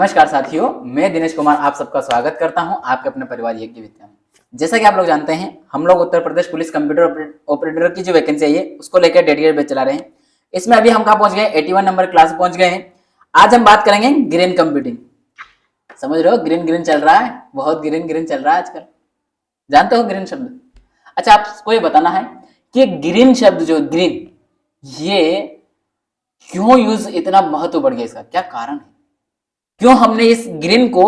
नमस्कार साथियों, मैं दिनेश कुमार आप सबका स्वागत करता हूं आपके अपने परिवार यज्ञ विद्या में। जैसा कि आप लोग जानते हैं, हम लोग Uttar Pradesh police computer operator की जो वैकेंसी है उसको लेकर डेडिकेटेड बैच चला रहे हैं। इसमें अभी हम कहाँ पहुंच गए, 81 नंबर क्लास पहुंच गए हैं। आज हम बात करेंगे ग्रीन कंप्यूटिंग। समझ रहे हो, ग्रीन ग्रीन चल रहा है, बहुत ग्रीन ग्रीन चल रहा है आजकल। जानते हो ग्रीन शब्द? अच्छा, आपको ये बताना है कि ग्रीन शब्द जो ग्रीन, ये क्यों यूज इतना महत्व बढ़ गया, इसका क्या कारण है? क्यों हमने इस ग्रीन को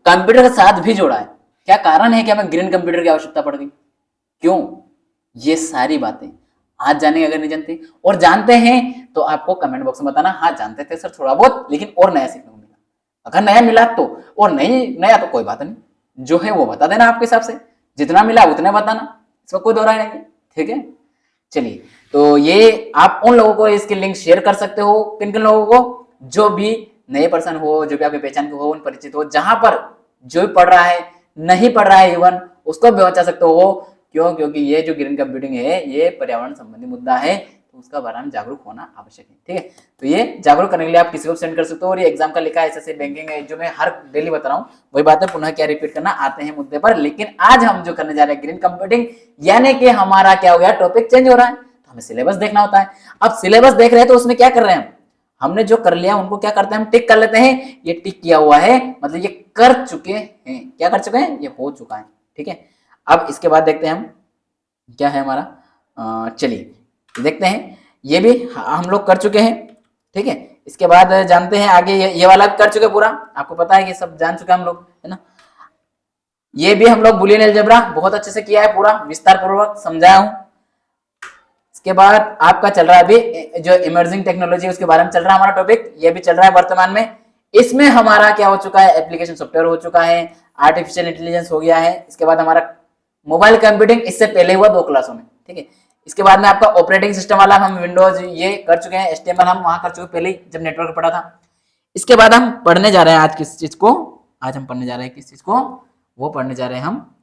कंप्यूटर के साथ भी जोड़ा है? क्या कारण है कि हमें ग्रीन कंप्यूटर की आवश्यकता पड़ गई? क्यों? ये सारी बातें आज जानेंगे। अगर नहीं जानते और जानते हैं तो आपको कमेंट बॉक्स में बताना, हाँ जानते थे सर थोड़ा बहुत, लेकिन और नया सीखने को मिला। अगर नया मिला तो, और नहीं नया तो कोई बात नहीं, जो है वो बता देना आपके हिसाब से, जितना मिला उतना बताना, इसमें कोई दो राय नहीं है। ठीक है, चलिए। तो ये आप उन लोगों को इसकी लिंक शेयर कर सकते हो, किन किन लोगों को? जो भी नए पर्सन हो, जो भी आपके पहचान के हो, उन परिचित हो, जहां पर जो भी पढ़ रहा है, नहीं पढ़ रहा है इवन, उसको भी बचा सकते हो। क्यों? क्योंकि ये जो ग्रीन कंप्यूटिंग है ये पर्यावरण संबंधी मुद्दा है, तो उसका बारे में जागरूक होना आवश्यक है। ठीक है, तो ये जागरूक करने के लिए आप किसी को सेंड कर सकते हो। और ये एग्जाम का लिखा है ऐसे बैंकिंग है, जो मैं हर डेली बता रहा हूँ, वही बात है, पुनः क्या रिपीट करना। आते हैं मुद्दे पर, लेकिन आज हम जो करने जा रहे हैं ग्रीन कंप्यूटिंग, यानी कि हमारा क्या हो गया, टॉपिक चेंज हो रहा है, तो हमें सिलेबस देखना होता है। अब सिलेबस देख रहे हैं तो उसमें क्या कर रहे हैं, हमने जो कर लिया उनको क्या करते हैं, हम टिक कर लेते हैं। ये टिक किया हुआ है मतलब ये कर चुके हैं। क्या कर चुके हैं? ये हो चुका है। ठीक है, अब इसके बाद देखते हैं हम क्या है हमारा। चलिए देखते हैं, ये भी हम लोग कर चुके हैं। ठीक है, इसके बाद जानते हैं आगे, ये वाला भी कर चुके पूरा, आपको पता है कि सब जान चुके हम लोग, है ना। ये भी हम लोग बुलियन अलजेब्रा बहुत अच्छे से किया है, पूरा विस्तार पूर्वक समझाया हूं। इसके बाद आपका चल रहा है अभी जो इमर्जिंग टेक्नोलॉजी, उसके बारे में चल रहा है हमारा टॉपिक, ये भी चल रहा है वर्तमान में। इसमें हमारा क्या हो चुका है, एप्लीकेशन सॉफ्टवेयर हो चुका है, आर्टिफिशियल इंटेलिजेंस हो गया है। इसके बाद हमारा मोबाइल कंप्यूटिंग इससे पहले हुआ 2 क्लासों में। ठीक है, इसके बाद में आपका ऑपरेटिंग सिस्टम वाला हम विंडोज ये कर चुके हैं, एचटीएमएल हम वहां कर चुके पहले जब नेटवर्क पढ़ा था। इसके बाद हम पढ़ने जा रहे हैं आज किस चीज को, आज हम पढ़ने जा रहे हैं किस चीज को, वो पढ़ने जा रहे हैं हम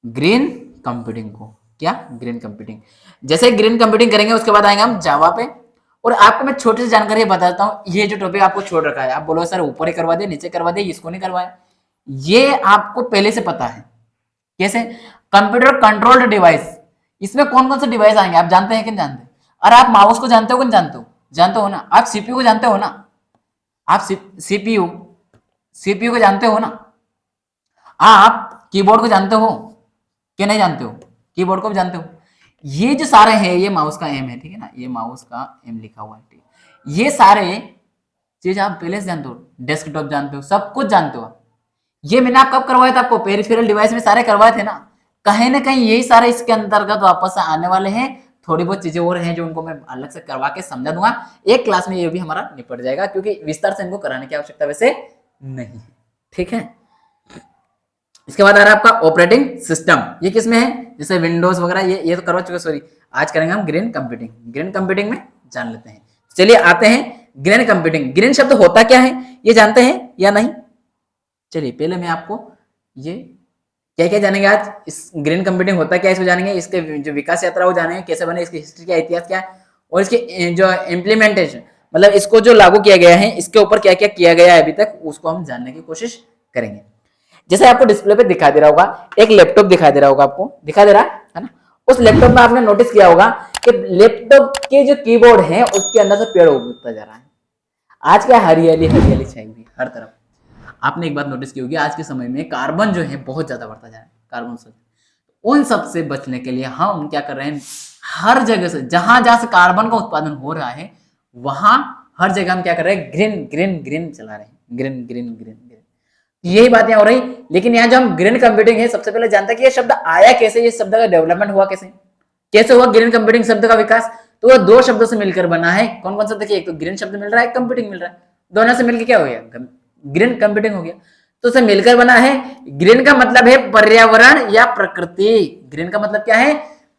ग्रीन कंप्यूटिंग को। क्या? Green computing. जैसे ग्रीन कंप्यूटिंग करेंगे उसके बाद आएंगे हम जावा पे। और आपको मैं छोटी सी जानकारी बताता हूँ, ये जो टॉपिक आपको छोड़ रखा है, आप बोलो सर ऊपर ही करवा दे, नीचे करवा दे, इसको नहीं करवाया, ये आपको पहले से पता है। कैसे? कंप्यूटर कंट्रोल्ड डिवाइस, इसमें कौन कौन से डिवाइस आएंगे आप जानते हैं कि नहीं जानते? और आप माउस को जानते हो कि नहीं जानते हो? जानते हो ना। आप सीपीयू को जानते हो ना, आप सीपीयू सीपीयू को जानते हो ना। आप कीबोर्ड को जानते हो कि नहीं जानते हो? कीबोर्ड को भी जानते हो। ये जो सारे हैं, ये माउस का एम है, ठीक है ना, ये माउस का एम लिखा हुआ है। ठीक, ये सारे चीज आप पहले से जानते हो, डेस्कटॉप जानते हो, सब कुछ जानते हो। ये मैंने आप कब करवाया था, आपको पेरिफेरल डिवाइस में सारे करवाए थे ना। कहीं ना कहीं यही सारे इसके अंतर्गत वापस आने वाले हैं। थोड़ी बहुत चीजें और हैं जो उनको मैं अलग से करवा के समझा दूंगा, एक क्लास में ये भी हमारा निपट जाएगा, क्योंकि विस्तार से इनको कराने की आवश्यकता वैसे नहीं है। ठीक है, इसके बाद आ रहा है आपका ऑपरेटिंग सिस्टम। ये किसमें है? जैसे विंडोज वगैरह, ये तो करवा चुके, सॉरी। आज करेंगे हम ग्रीन कंप्यूटिंग। ग्रीन कंप्यूटिंग में जान लेते हैं। चलिए आते हैं ग्रीन कंप्यूटिंग। ग्रीन शब्द होता क्या है ये जानते हैं या नहीं? चलिए पहले मैं आपको ये क्या क्या जानेंगे आज, इस ग्रीन कंप्यूटिंग होता क्या है इसको जानेंगे, इसके जो विकास यात्रा वो जानेंगे, कैसे बने, इसकी हिस्ट्री क्या, इतिहास क्या है, और इसके जो इम्प्लीमेंटेशन मतलब इसको जो लागू किया गया है, इसके ऊपर क्या क्या किया गया है अभी तक, उसको हम जानने की कोशिश करेंगे। जैसे आपको डिस्प्ले पे दिखाई दे रहा होगा, एक लैपटॉप दिखाई दे रहा होगा, आपको दिखाई दे रहा है ना। उस लैपटॉप में आपने नोटिस किया होगा कि लैपटॉप के जो कीबोर्ड है उसके अंदर से पेड़ उगता जा रहा है। आज क्या हरियाली हरियाली छाई हुई हर तरफ। आपने एक बात नोटिस की होगी, आज के समय में कार्बन जो है बहुत ज्यादा बढ़ता जा रहा है, कार्बन से। उन सब से बचने के लिए हम क्या कर रहे हैं, हर जगह से जहां जहां से कार्बन का उत्पादन हो रहा है वहां हर जगह हम क्या कर रहे हैं, ग्रीन ग्रीन ग्रीन चला रहे हैं, ग्रीन ग्रीन ग्रीन ग्रीन। यही बातें हो रही। लेकिन यहाँ जो हम ग्रीन कंप्यूटिंग है, सबसे पहले जानते हैं कि ये शब्द आया कैसे, ये शब्द का डेवलपमेंट हुआ कैसे, कैसे हुआ ग्रीन कंप्यूटिंग शब्द का विकास। तो वो 2 शब्दों से मिलकर बना है। कौन कौन सा? देखिए, एक तो ग्रीन शब्द मिल रहा है, एक कंप्यूटिंग मिल रहा है, दोनों से मिलकर क्या हो गया, ग्रीन कंप्यूटिंग हो गया। तो उसे मिलकर बना है। ग्रीन का मतलब है पर्यावरण या प्रकृति। ग्रीन का मतलब क्या है?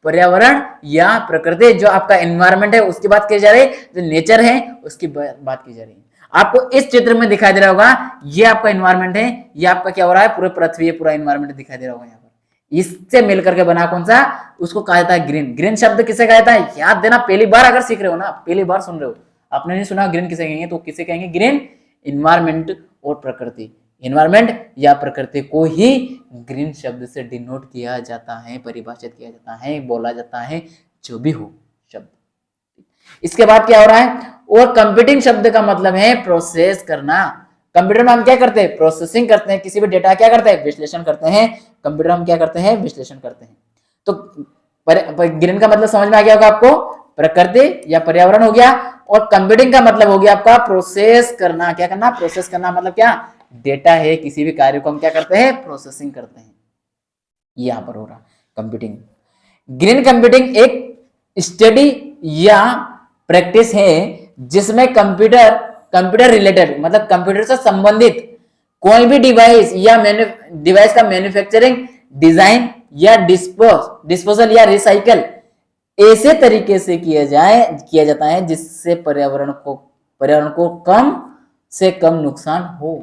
पर्यावरण या प्रकृति, जो आपका एनवायरमेंट है उसकी बात की जा रही है, जो नेचर है उसकी बात की जा रही है। आपको इस चित्र में दिखाई दे रहा होगा, ये आपका एनवायरमेंट है, ये आपका क्या हो रहा है, पूरे पृथ्वी पूरा एनवायरमेंट दिखाई दे रहा होगा यहाँ पर। इससे मिलकर के बना कौन सा, उसको कहा जाता है ग्रीन। ग्रीन शब्द किसे कहा जाता है, याद देना, पहली बार अगर सीख रहे हो ना, पहली बार सुन रहे हो, आपने नहीं सुना ग्रीन किसे कहेंगे, तो किसे कहेंगे, ग्रीन एनवायरमेंट और प्रकृति, इन्वायरमेंट या प्रकृति को ही ग्रीन शब्द से डिनोट किया जाता है, परिभाषित किया जाता है, बोला जाता है, जो भी हो शब्द। इसके बाद क्या हो रहा है, और कंप्यूटिंग शब्द का मतलब है प्रोसेस करना। कंप्यूटर में हम क्या करते हैं, प्रोसेसिंग करते हैं, किसी भी डेटा क्या करते हैं, विश्लेषण करते हैं। कंप्यूटर हम क्या करते हैं, विश्लेषण करते हैं। तो ग्रीन का मतलब समझ में आ गया होगा आपको, प्रकृति या पर्यावरण हो गया, और कंप्यूटिंग का मतलब हो गया आपका प्रोसेस करना। क्या करना, प्रोसेस करना, मतलब क्या, डेटा है, किसी भी कार्य को हम क्या करते हैं, प्रोसेसिंग करते हैं। यहां पर हो रहा कंप्यूटिंग। ग्रीन कंप्यूटिंग एक स्टडी या प्रैक्टिस है जिसमें कंप्यूटर रिलेटेड, मतलब कंप्यूटर से संबंधित कोई भी डिवाइस या डिवाइस का मैन्युफैक्चरिंग, डिजाइन या डिस्पोजल या रिसाइकल ऐसे तरीके से किया जाता है जिससे पर्यावरण को कम से कम नुकसान हो।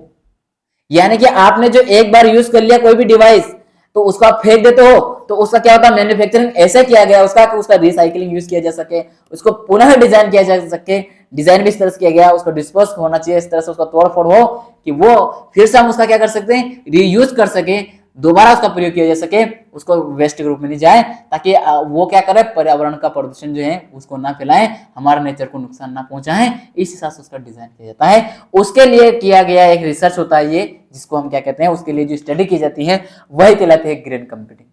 यानी कि आपने जो एक बार यूज कर लिया कोई भी डिवाइस, तो उसको आप फेंक देते हो, तो उसका क्या होता है, मैन्युफैक्चरिंग ऐसे किया गया उसका कि उसका रिसाइकलिंग यूज किया जा सके, उसको पुनः डिजाइन किया जा सके, डिजाइन भी इस तरह से किया गया, उसको डिस्पोज होना चाहिए इस तरह से, उसका तोड़ फोड़ हो कि वो फिर से हम उसका क्या कर सकते हैं, रीयूज कर सके, दोबारा उसका प्रयोग किया जा सके, उसको वेस्ट के रूप में नहीं जाए, ताकि वो क्या करे, पर्यावरण का प्रदूषण जो है उसको ना फैलाए, हमारे नेचर को नुकसान ना पहुंचाए, इस हिसाब से उसका डिजाइन किया जाता है। उसके लिए किया गया एक रिसर्च होता है ये, जिसको हम क्या कहते हैं, उसके लिए जो स्टडी की जाती है वही कहलाती है ग्रीन कंप्यूटिंग।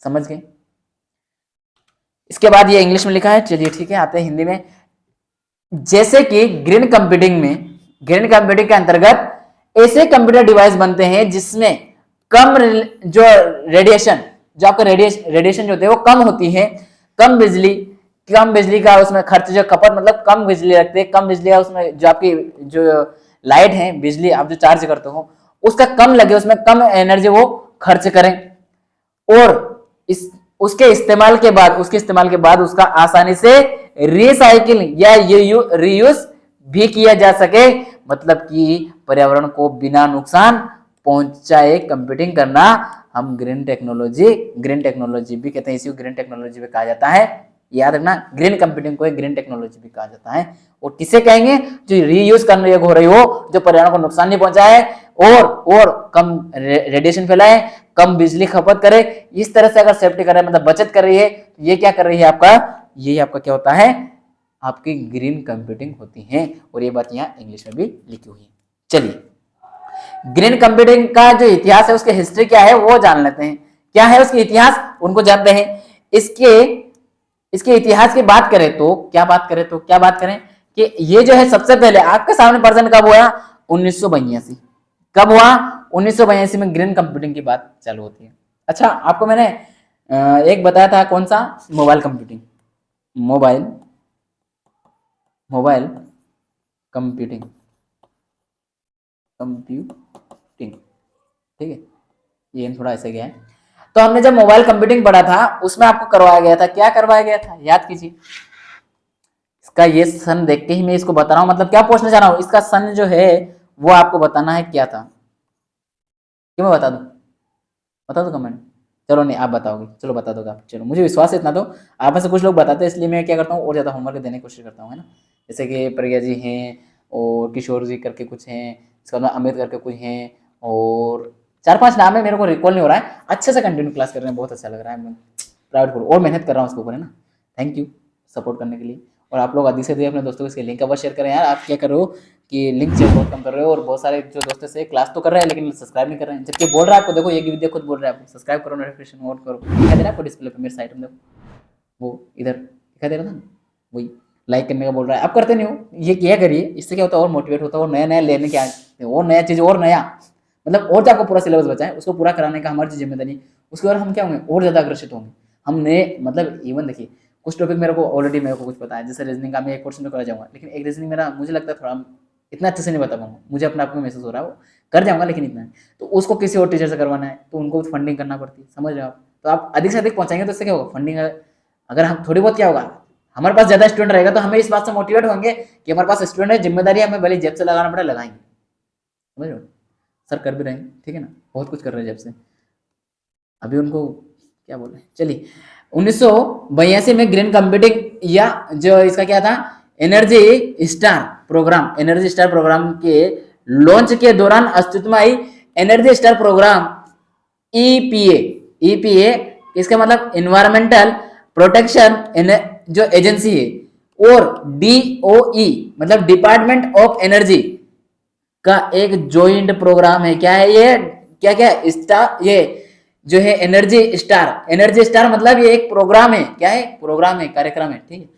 समझ गए। इसके बाद ये इंग्लिश में लिखा है, चलिए ठीक है, आते हैं हिंदी में। जैसे कि ग्रीन कंप्यूटिंग के अंतर्गत ऐसे कंप्यूटर डिवाइस बनते हैं जिसमें कम जो रेडिएशन, जो आपका रेडिएशन जो होते हैं वो कम होती है, कम बिजली का उसमें खर्च, जो खपत, मतलब कम बिजली रखते हैं, कम बिजली का उसमें जो आपकी जो लाइट है, बिजली आप जो चार्ज करते हो उसका कम लगे, उसमें कम एनर्जी वो खर्च करें, और उसके इस्तेमाल के बाद उसका आसानी से रिसाइकिलिंग या रीयूज भी किया जा सके, मतलब कि पर्यावरण को बिना नुकसान पहुंचाए कंप्यूटिंग करना हम ग्रीन टेक्नोलॉजी भी कहते हैं, इसी को ग्रीन टेक्नोलॉजी भी कहा जाता है। याद रखना, ग्रीन कंप्यूटिंग को ग्रीन टेक्नोलॉजी भी कहा जाता है। और किसे कहेंगे, जो रीयूज करने योग्य हो रही हो, जो पर्यावरण को नुकसान नहीं पहुंचाए और कम रेडिएशन फैलाए, कम बिजली खपत करे, इस तरह से अगर सेफ्टी कर रहे हैं, मतलब बचत कर रही है, ये क्या कर रही है, आपका क्या होता है, आपकी ग्रीन कंप्यूटिंग होती है। और ये बात यहाँ इंग्लिश में भी लिखी हुई है। चलिए, ग्रीन कंप्यूटिंग का जो इतिहास है, उसकी हिस्ट्री क्या है वो जान लेते हैं। क्या है उसकी इतिहास, उनको जानते हैं। इसके इतिहास की बात करें तो क्या बात करें कि ये जो है सबसे पहले आपके सामने प्रेजेंट कब हुआ, 1982। कब हुआ, 1982 में ग्रीन कंप्यूटिंग की बात चालू होती है। अच्छा, आपको मैंने एक बताया था, कौन सा, मोबाइल कंप्यूटिंग, मोबाइल कंप्यूटिंग, ठीक है, ये थोड़ा ऐसे गया है। तो हमने जब मोबाइल कंप्यूटिंग पढ़ा था, उसमें आपको करवाया गया था, क्या करवाया गया था, याद कीजिए। इसका ये सन देख के ही मैं इसको बता रहा हूं, मतलब क्या पूछना चाह रहा हूं, इसका सन जो है वो आपको बताना है क्या था। क्यों, मैं बता दू कमेंट, चलो नहीं आप बताओगे, चलो बता दोगे आप, चलो मुझे विश्वास है इतना, तो आप में से कुछ लोग बताते हैं, इसलिए मैं क्या करता हूँ और ज़्यादा होमवर्क देने की कोशिश करता हूँ, है ना। जैसे कि प्रज्ञा जी हैं, और किशोर जी करके कुछ हैं, इसके बाद अमित करके कुछ हैं, और 4-5 नाम है, मेरे को रिकॉल नहीं हो रहा है। अच्छे से कंटिन्यू क्लास कर रहे हैं, बहुत अच्छा लग रहा है, प्राइवेट और मेहनत कर रहा हूँ उसके ऊपर, है ना। थैंक यू सपोर्ट करने के लिए। और आप लोग अधिक से अधिक अपने दोस्तों को इसके लिंक अवश्य शेयर करें यार। आप क्या कर रहे हो कि लिंक शेयर बहुत कम कर रहे हो, और बहुत सारे जो दोस्तों से क्लास तो कर रहे हैं लेकिन सब्सक्राइब नहीं कर रहे हैं, जबकि बोल रहा है आपको, देखो ये वीडियो खुद बोल रहा है आपको सब्सक्राइब करो, नोटिफिकेशन ऑन करो, दिखाई दे रहा है आपको डिस्प्ले पे, मेरे साइड में देखो, वो इधर दिखाई दे रहा था ना, वही लाइक करने का बोल रहा है, आप करते नहीं हो, ये किया करिए, इससे क्या होता है और मोटिवेट होता है, और नया नया लेने के आते, और नया चीज़, और नया मतलब, और जो आपको पूरा सिलेबस बचा है उसको पूरा कराने का हमारी जिम्मेदारी, उसके बाद हम क्या होंगे, और ज़्यादा आकर्षित होंगे। हमने मतलब इवन देखिए, कुछ टॉपिक मेरे को ऑलरेडी मेरे को कुछ पता है, जैसे रीजनिंग का मैं 1% करा जाऊंगा, लेकिन एक रीजनिंग मेरा मुझे लगता है थोड़ा इतना अच्छे से नहीं बता पाऊंगा, मुझे अपने आप में महसूस हो रहा है, वो कर जाऊंगा लेकिन इतना है, तो उसको किसी और टीचर से करवाना है तो उनको फंडिंग करना पड़ती है, समझ रहे हो आप। तो आप अधिक से अधिक पहुंचाएंगे तो इससे क्या होगा, फंडिंग अगर हम थोड़ी बहुत क्या होगा, हमारे पास ज़्यादा स्टूडेंट रहेगा तो हमें इस बात से मोटिवेट होंगे कि हमारे पास स्टूडेंट है, जिम्मेदारी हमें भले जेब से लगाना पड़े, लगाएंगे, समझ रहे हो। सर कर भी रहे हैं, ठीक है ना, बहुत कुछ कर रहे हैं जेब से, अभी उनको क्या बोल रहे हैं। चलिए, 1982 में ग्रीन कंप्यूटिंग या जो इसका क्या था, एनर्जी स्टार प्रोग्राम के लॉन्च के दौरान अस्तित्व में आई energy star program EPA. EPA इसका मतलब इन्वायरमेंटल प्रोटेक्शन जो एजेंसी है, और डीओई मतलब डिपार्टमेंट ऑफ एनर्जी का एक जॉइंट प्रोग्राम है। क्या है ये, क्या क्या स्टार, ये जो है एनर्जी स्टार। एनर्जी स्टार मतलब ये एक प्रोग्राम है। क्या है, प्रोग्राम है, कार्यक्रम है, ठीक है,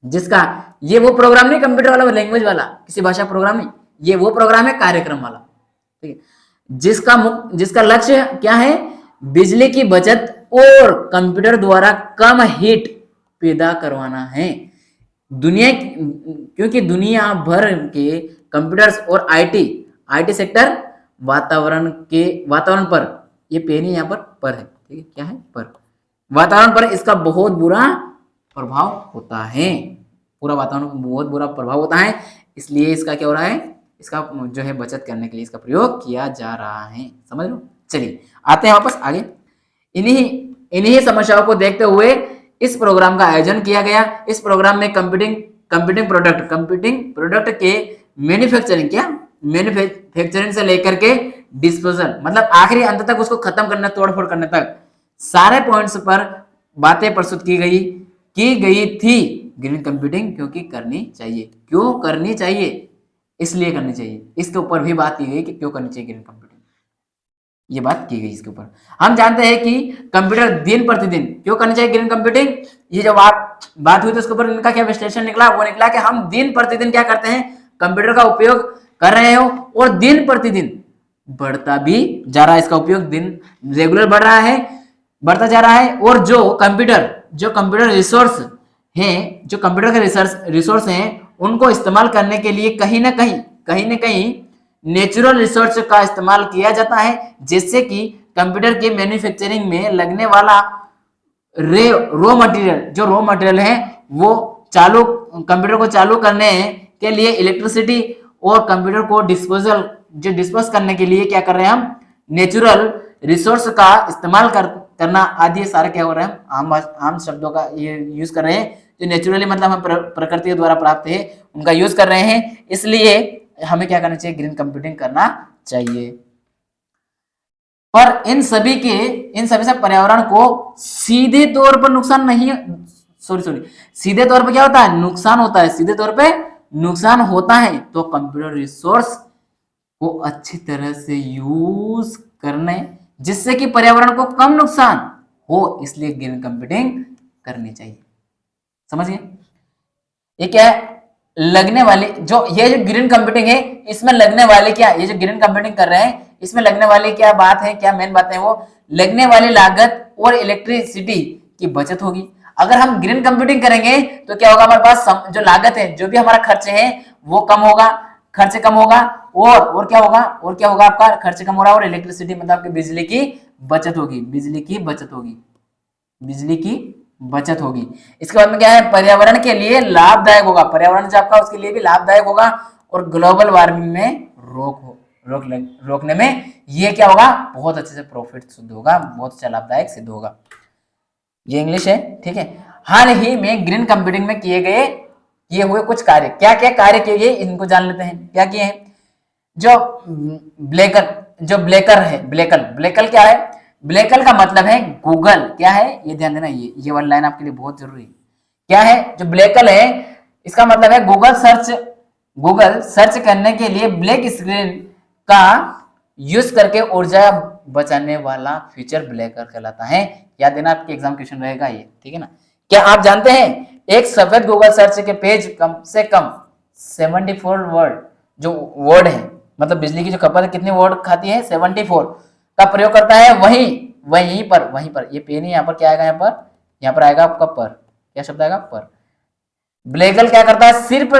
जिसका ये वो प्रोग्राम नहीं कंप्यूटर वाला, लैंग्वेज वाला, किसी भाषा प्रोग्राम नहीं, ये वो प्रोग्राम है कार्यक्रम वाला, ठीक है, जिसका लक्ष्य क्या है, बिजली की बचत और कंप्यूटर द्वारा कम हीट पैदा करवाना है। क्योंकि दुनिया भर के कंप्यूटर्स और आईटी सेक्टर वातावरण पर, ये पे नहीं, यहाँ पर है, ठीक है, क्या है, पर वातावरण पर इसका बहुत बुरा प्रभाव होता है। पूरा वातावरण पर बहुत बुरा प्रभाव होता है, इसलिए इसका क्या हो रहा है, इसका जो है बचत करने के लिए इसका प्रयोग किया जा रहा है। समझ लो। चलिए आते हैं वापस आगे। इन्हीं समस्याओं को देखते हुए इस प्रोग्राम का आयोजन किया गया। इस प्रोग्राम में कंप्यूटिंग प्रोडक्ट के मैन्युफैक्चरिंग से लेकर के डिस्पोजल मतलब आखिरी अंत तक उसको खत्म करने, तोड़फोड़ करने तक सारे पॉइंट्स पर बातें प्रस्तुत की गई थी। ग्रीन कंप्यूटिंग क्योंकि करनी चाहिए, क्यों करनी चाहिए, इसलिए करनी चाहिए। इसके ऊपर भी बात की गई कि क्यों करनी चाहिए ग्रीन कंप्यूटिंग, ये बात की गई इसके ऊपर। हम जानते हैं कि कंप्यूटर दिन प्रतिदिन क्यों करनी चाहिए ग्रीन कंप्यूटिंग, ये जब बात हुई तो उसके ऊपर इनका क्या विश्लेषण निकला, वो निकला कि हम दिन प्रतिदिन क्या करते हैं, कंप्यूटर का उपयोग कर रहे हो और दिन प्रतिदिन बढ़ता भी जा रहा है, इसका उपयोग दिन रेगुलर बढ़ता जा रहा है। और जो कंप्यूटर रिसोर्स हैं उनको इस्तेमाल करने के लिए कहीं ना कहीं नेचुरल रिसोर्स का इस्तेमाल किया जाता है, जिससे कि कंप्यूटर के मैन्युफैक्चरिंग में लगने वाला रॉ मटेरियल है वो कंप्यूटर को चालू करने के लिए इलेक्ट्रिसिटी और कंप्यूटर को डिस्पोज करने के लिए क्या कर रहे हैं, हम नेचुरल रिसोर्स का इस्तेमाल करना आदि सारे क्या हो रहे हैं, आम शब्दों का ये यूज कर रहे हैं, जो नेचुरली मतलब हम प्रकृति द्वारा प्राप्त है उनका यूज कर रहे हैं। इसलिए हमें क्या करना चाहिए, ग्रीन कंप्यूटिंग करना चाहिए। पर इन सभी से पर्यावरण को सीधे तौर पर नुकसान नहीं, सीधे तौर पर क्या होता है, नुकसान होता है, सीधे तौर पे नुकसान होता है। तो कंप्यूटर रिसोर्स को अच्छी तरह से यूज करने जिससे कि पर्यावरण को कम नुकसान हो, इसलिए ग्रीन कंप्यूटिंग करनी चाहिए। समझिए, ये क्या है, लगने वाले जो ग्रीन कंप्यूटिंग है इसमें लगने वाले क्या, ये जो ग्रीन कंप्यूटिंग कर रहे हैं इसमें लगने वाले क्या बात है, क्या मेन बात है, वो लगने वाली लागत और इलेक्ट्रिसिटी की बचत होगी। अगर हम ग्रीन कंप्यूटिंग करेंगे तो क्या होगा, हमारे पास जो लागत है, जो भी हमारा खर्च है वो कम होगा, खर्च कम होगा, और क्या होगा आपका खर्च कम हो रहा है, और इलेक्ट्रिसिटी मतलब आपकी बिजली की बचत होगी। इसके बाद में क्या है, पर्यावरण के लिए लाभदायक होगा, पर्यावरण जो आपका उसके लिए भी लाभदायक होगा, और ग्लोबल वार्मिंग में रोकने में ये क्या होगा, बहुत अच्छे से प्रॉफिट सिद्ध होगा, बहुत अच्छा लाभदायक सिद्ध होगा। ये इंग्लिश है, ठीक है। हाल ही में ग्रीन कंप्यूटिंग में किए हुए कुछ कार्य, क्या क्या कार्य किए गए इनको जान लेते हैं। क्या किए हैं, जो ब्लैकल क्या है, ब्लैकल का मतलब है गूगल, क्या है ये ध्यान देना, ये वाली लाइन आपके लिए बहुत जरूरी है। क्या है, जो ब्लैकल है इसका मतलब है गूगल सर्च करने के लिए ब्लैक स्क्रीन का यूज करके ऊर्जा बचाने वाला फीचर ब्लैकल कहलाता है। याद देना, आपके एग्जाम क्वेश्चन रहेगा ये, ठीक है ना। क्या आप जानते हैं एक सफेद गूगल सर्च के पेज कम से कम 74 वर्ड है, मतलब बिजली की जो खपत है कितनी वर्ड खाती है, 74 का प्रयोग करता है। वहीं पर ये पे नहीं, यहाँ पर क्या आएगा, यहाँ पर आएगा आपका पर, क्या शब्द आएगा, पर। ब्लैकल क्या करता है, सिर्फ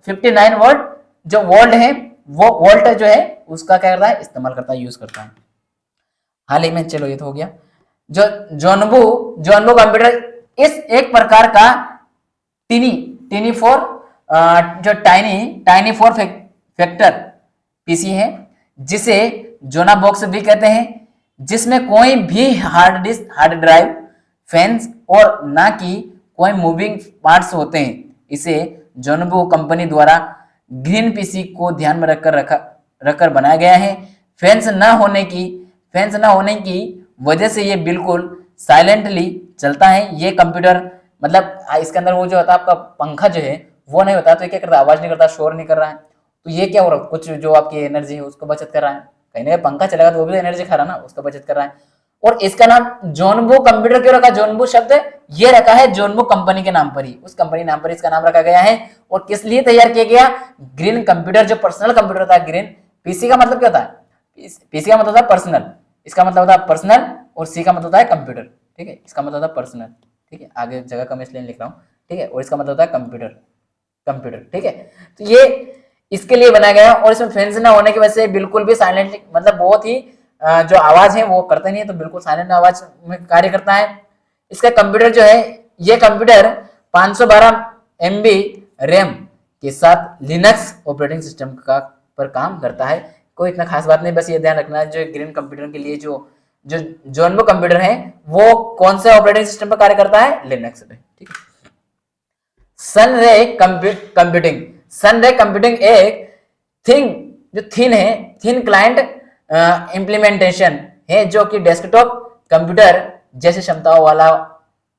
59 वर्ड जो वोल्ट है, वो वोल्ट जो है उसका क्या करता है, इस्तेमाल करता है, यूज करता है। हाल ही में, चलो ये तो हो गया। जो जोनबू कंप्यूटर इस एक प्रकार का टाइनी फोर फैक्टर पीसी है, जिसे जोना बॉक्स भी कहते हैं, जिसमें कोई भी हार्ड ड्राइव, फैंस और ना कि कोई मूविंग पार्ट्स होते हैं। इसे जोनबू कंपनी द्वारा ग्रीन पीसी को ध्यान में रखकर बनाया गया है। फैंस न होने की वजह से ये बिल्कुल साइलेंटली चलता है। ये कंप्यूटर मतलब इसके अंदर वो जो होता है आपका पंखा जो है वो नहीं होता, तो ये क्या करता है, आवाज नहीं करता, शोर नहीं कर रहा है। तो ये क्या हो रहा है, कुछ जो आपकी एनर्जी है उसको बचत कर रहा है। कहीं ना पंखा चलेगा तो वो भी एनर्जी खा रहा है ना, उसका बचत कर रहा है। और इसका नाम जोनबो कंप्यूटर क्यों रखा, जोनबो शब्द ये रखा है जोनबो कंपनी के नाम पर ही, उस कंपनी नाम पर इसका नाम रखा गया है। और किस लिए तैयार किया गया, ग्रीन कंप्यूटर जो पर्सनल कंप्यूटर होता है, ग्रीन पीसी का मतलब क्या होता है, पीसी का मतलब होता है पर्सनल, इसका मतलब होता है पर्सनल, और सी का मतलब होता है कंप्यूटर, ठीक है, इसका मतलब होता है पर्सनल, ठीक है, आगे जगह कम इसलिए लिख रहा हूँ, ठीक है, और इसका मतलब होता है कंप्यूटर, ठीक है। तो ये इसके लिए बनाया गया और इसमें फैंस ना होने की वजह से बिल्कुल भी साइलेंट, मतलब बहुत ही जो आवाज है वो करते नहीं है, तो बिल्कुल साइलेंट आवाज में कार्य करता है। इसका कंप्यूटर जो है, ये कंप्यूटर 512 MB रैम के साथ लिनक्स ऑपरेटिंग सिस्टम का पर काम करता है। कोई इतना खास बात नहीं, बस ये ध्यान रखना है जो ग्रीन कंप्यूटर के लिए जो जोनबो कंप्यूटर है वो कौन से ऑपरेटिंग सिस्टम पर कार्य करता है, लिनक्स पे, ठीक है। सनरे कंप्यूटिंग एक थिन क्लाइंट इंप्लीमेंटेशन है जो कि डेस्कटॉप कंप्यूटर जैसे क्षमताओं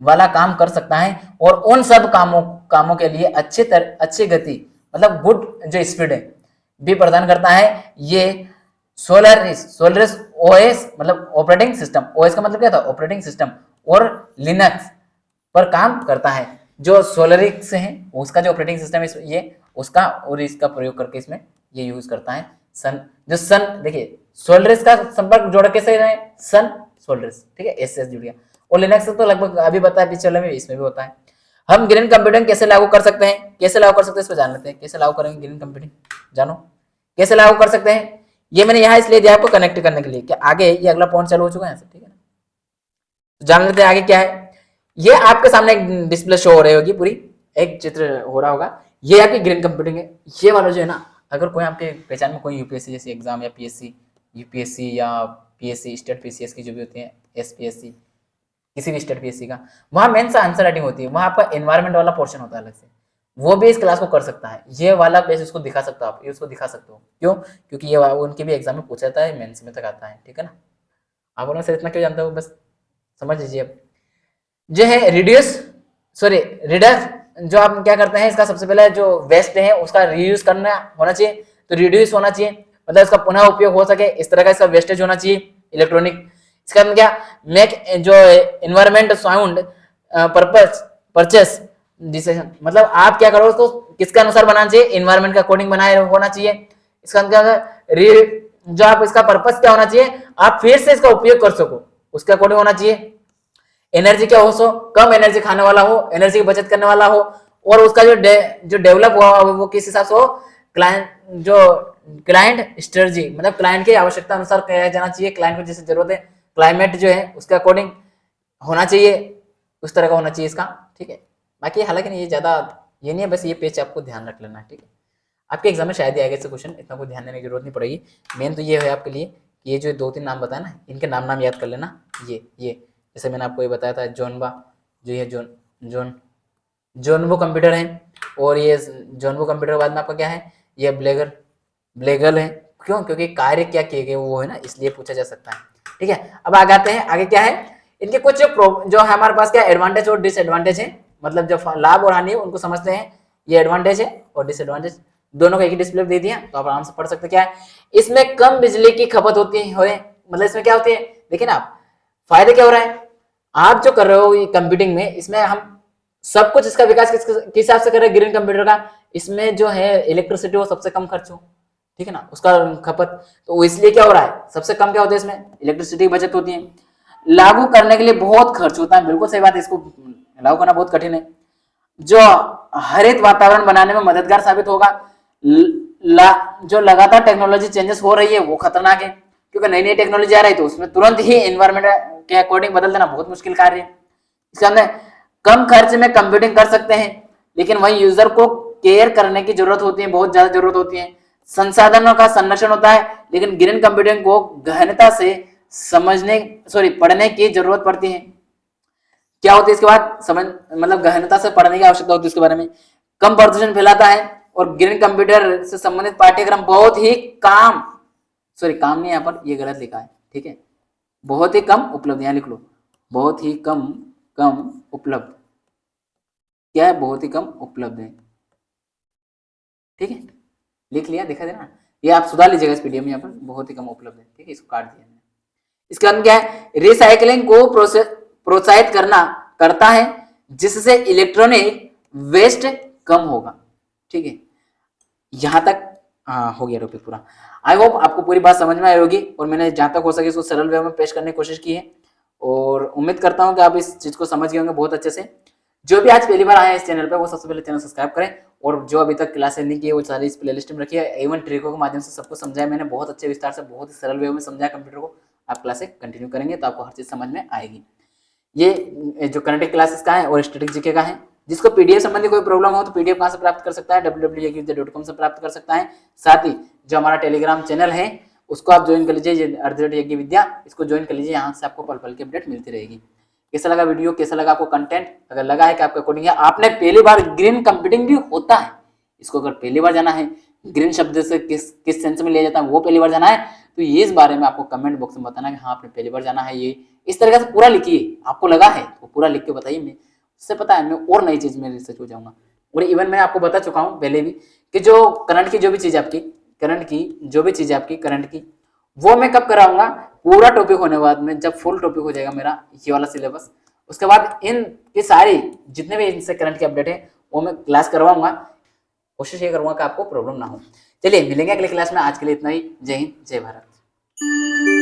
वाला काम कर सकता है और उन सब कामों के लिए अच्छी गति मतलब गुड जो स्पीड है भी प्रदान करता है। ये सोलरिस ओएस मतलब ऑपरेटिंग सिस्टम, ओएस का मतलब क्या था, ऑपरेटिंग सिस्टम, और लिनक्स पर काम करता है। जो सोलरिक्स है उसका जो ऑपरेटिंग सिस्टम है ये उसका, और इसका प्रयोग करके इसमें ये यूज करता है। सन देखिए सोलरिस का संपर्क जोड़ कैसे है, सन सोलरिस, ठीक है, एस जुड़ गया। और लिनक्स तो लगभग अभी बताया पिछले में, इसमें भी होता है। हम ग्रीन कंप्यूटिंग कैसे लागू कर सकते हैं, इसको जान लेते हैं, कैसे लागू करेंगे ग्रीन कंप्यूटिंग, जानो कैसे लागू कर सकते हैं। ये मैंने यहाँ इसलिए दिया आपको कनेक्ट करने के लिए कि आगे ये अगला पॉइंट चालू हो चुका है, ठीक है ना। तो जान लेते हैं आगे क्या है। ये आपके सामने एक डिस्प्ले शो हो रही होगी, पूरी एक चित्र हो रहा होगा, ये आपकी ग्रीन कंप्यूटिंग है। ये वाला जो है ना, अगर कोई आपके पहचान में कोई यूपीएससी जैसे एग्जाम या यूपीएससी या पीएससी स्टेट पीसीएस की जो भी होती है, एसपीएससी किसी भी स्टेट पीएससी का, वहां मेन सा आंसर राइटिंग होती है, वहां आपका एनवायरमेंट वाला पोर्शन होता है अलग से, वो भी इस क्लास को कर सकता है। ये वाला पेज उसको दिखा सकते हो आप, ये उसको दिखा सकते हो, क्यों, क्योंकि ये उनके भी एग्जाम में पूछा जाता है, मेंस में तक आता है, ठीक है ना। आप लोग सर इतना क्यों जानते हो, बस समझ लीजिए। अब जो है रिडक्स जो आप क्या करते हैं, इसका सबसे पहले जो वेस्ट है उसका रीयूज करना होना चाहिए, तो रिड्यूस होना चाहिए, मतलब इसका पुनः उपयोग हो सके, इस तरह का इसका वेस्टेज होना चाहिए इलेक्ट्रॉनिक। इसका मतलब क्या, मेक जो एनवायरमेंट साउंड परचेस डिसीजन, मतलब आप क्या करो उसको किसके अनुसार बनाना चाहिए, एनवायरमेंट का अकॉर्डिंग बनाए होना चाहिए। इसका मतलब जो आप इसका पर्पस क्या होना चाहिए, आप फिर से इसका उपयोग कर सको, उसके अकॉर्डिंग होना चाहिए। एनर्जी क्या हो, सो कम एनर्जी खाने वाला हो, एनर्जी की बचत करने वाला हो, और उसका जो डेवलप हुआ वो किस हिसाब से हो, क्लाइंट स्ट्रेटजी, मतलब क्लाइंट की आवश्यकता अनुसार किया जाना चाहिए, क्लाइंट को जैसे जरूरत है, क्लाइमेट जो है उसके अकॉर्डिंग होना चाहिए, उस तरह का होना चाहिए इसका, ठीक है। बाकी हालांकि ये ज्यादा ये नहीं है, बस ये पेज आपको ध्यान रख लेना, ठीक है। आपके एग्जाम में शायद ही आएगा इससे क्वेश्चन, इतना कोई ध्यान देने की जरूरत नहीं पड़ेगी। मेन तो ये है आपके लिए कि ये जो 2-3 नाम बताया ना, इनके नाम याद कर लेना। ये जैसे मैंने आपको ये बताया था जोनबा, जो ये जोनबो कंप्यूटर है, और ये जोनबो कंप्यूटर के बाद में आपका क्या है, ये ब्लेगल है, क्यों, क्योंकि कार्य क्या किए गए वो है ना, इसलिए पूछा जा सकता है, ठीक है। अब आगे आते हैं, आगे क्या है, इनके कुछ जो हमारे पास क्या एडवांटेज और डिसएडवांटेज है, मतलब जो लाभ और हानि है उनको समझते हैं। ये एडवांटेज है और डिसएडवांटेज दोनों का एक ही डिस्प्ले दे दिया, तो आप आराम से पढ़ सकते क्या है। इसमें कम बिजली की खपत होती है, मतलब इसमें क्या होती है, देखिए ना आप, फायदे क्या हो रहा है, आप जो कर रहे हो कंप्यूटिंग में, इसमें हम सब कुछ इसका विकास किस हिसाब से कर रहे हैं, ग्रीन कंप्यूटर का, इसमें जो है इलेक्ट्रिसिटी वो सबसे कम खर्च हो, ठीक है ना, उसका खपत, तो इसलिए क्या हो रहा है, सबसे कम क्या होता है इसमें, इलेक्ट्रिसिटी की बचत होती है। लागू करने के लिए बहुत खर्च होता है, बिल्कुल सही बात है, इसको लागू करना बहुत कठिन है। जो हरित वातावरण बनाने में मददगार साबित होगा, जो लगातार टेक्नोलॉजी चेंजेस हो रही है वो खतरनाक है, क्योंकि नई नई टेक्नोलॉजी आ रही है, तो उसमें तुरंत ही एनवायरमेंट के अकॉर्डिंग बदल देना बहुत मुश्किल कार्य है। इसके अंदर कम खर्च में कंप्यूटिंग कर सकते हैं, लेकिन वही यूजर को केयर करने की जरूरत होती है, बहुत ज्यादा जरूरत होती है। संसाधनों का संरक्षण होता है, लेकिन ग्रीन कंप्यूटिंग को गहनता से पढ़ने की जरूरत पड़ती है। क्या होती है इसके बाद, मतलब गहनता से पढ़ने की आवश्यकता होती है इसके बारे में। कम प्रदूषण फैलाता है और ग्रीन कंप्यूटर से संबंधित पाठ्यक्रम बहुत ही काम नहीं, यहाँ पर ये गलत लिखा है, ठीक है, बहुत ही कम उपलब्ध, यहाँ लिख लो बहुत ही कम उपलब्ध, क्या है, बहुत ही कम उपलब्ध है, ठीक है, लिख लिया, दिखा देना, ये आप सुधार लीजिएगा इस पीडीएफ में, यहाँ पर बहुत ही कम उपलब्ध है, ठीक है, इसको काट दिया। इसके बाद क्या है, रिसाइकलिंग को प्रोत्साहित करता है जिससे इलेक्ट्रॉनिक वेस्ट कम होगा, ठीक है, यहां तक हो गया टॉपिक पूरा। आई होप आपको पूरी बात समझ में आई होगी और मैंने जहां तक हो सके इसको सरल वे में पेश करने की कोशिश की है और उम्मीद करता हूं कि आप इस चीज को समझ गए होंगे बहुत अच्छे से। जो भी आज पहली बार आए हैं इस चैनल पे वो सबसे पहले चैनल सब्सक्राइब करें और जो अभी तक क्लासेस नहीं की है वो सारी इस प्लेलिस्ट में रखी है, एवन ट्रिकों के माध्यम से सबको समझाया मैंने, बहुत अच्छे विस्तार से, बहुत ही सरल वे में समझाया कंप्यूटर को। आप क्लासेस कंटिन्यू करेंगे तो आपको हर चीज समझ में आएगी। ये जो करंट क्लासेस का है और स्टैटिक जीके का है, जिसको पीडीएफ संबंधी कोई प्रॉब्लम हो तो पीडीएफ कहां से प्राप्त कर सकता है, www.yekvidya.com से प्राप्त कर सकता है। साथ ही जो हमारा टेलीग्राम चैनल है उसको आप ज्वाइन कर लीजिए, @यज्ञविद्या, इसको ज्वाइन कर लीजिए, यहाँ से आपको पल पल की अपडेट मिलती रहेगी। कैसा लगा वीडियो, कैसा लगा आपको कंटेंट, अगर लगा है कि आपका कोडिंग है, आपने पहली बार, ग्रीन कंप्यूटिंग भी होता है, इसको अगर पहली बार जाना है, ग्रीन शब्द से किस सेंस में लिया जाता है वो पहली बार जाना है, तो ये इस बारे में आपको कमेंट बॉक्स में बताना कि हाँ आपने पहली बार जाना है। ये इस तरीके से पूरा लिखिए, आपको लगा है तो पूरा लिख के बताइए, मैं उससे पता है मैं और नई चीज में रिसर्च हो जाऊंगा। और इवन मैं आपको बता चुका हूँ पहले भी कि जो करंट की जो भी चीज आपकी करंट की वो मैं कब कराऊंगा, पूरा टॉपिक होने के बाद में, जब फुल टॉपिक हो जाएगा मेरा ये वाला सिलेबस, उसके बाद इन की सारी जितने भी इनसे करंट की अपडेट है वो मैं क्लास करवाऊंगा, कोशिश ये करूंगा कि आपको प्रॉब्लम ना हो। चलिए मिलेंगे अगले क्लास में, आज के लिए इतना ही। जय हिंद, जय भारत।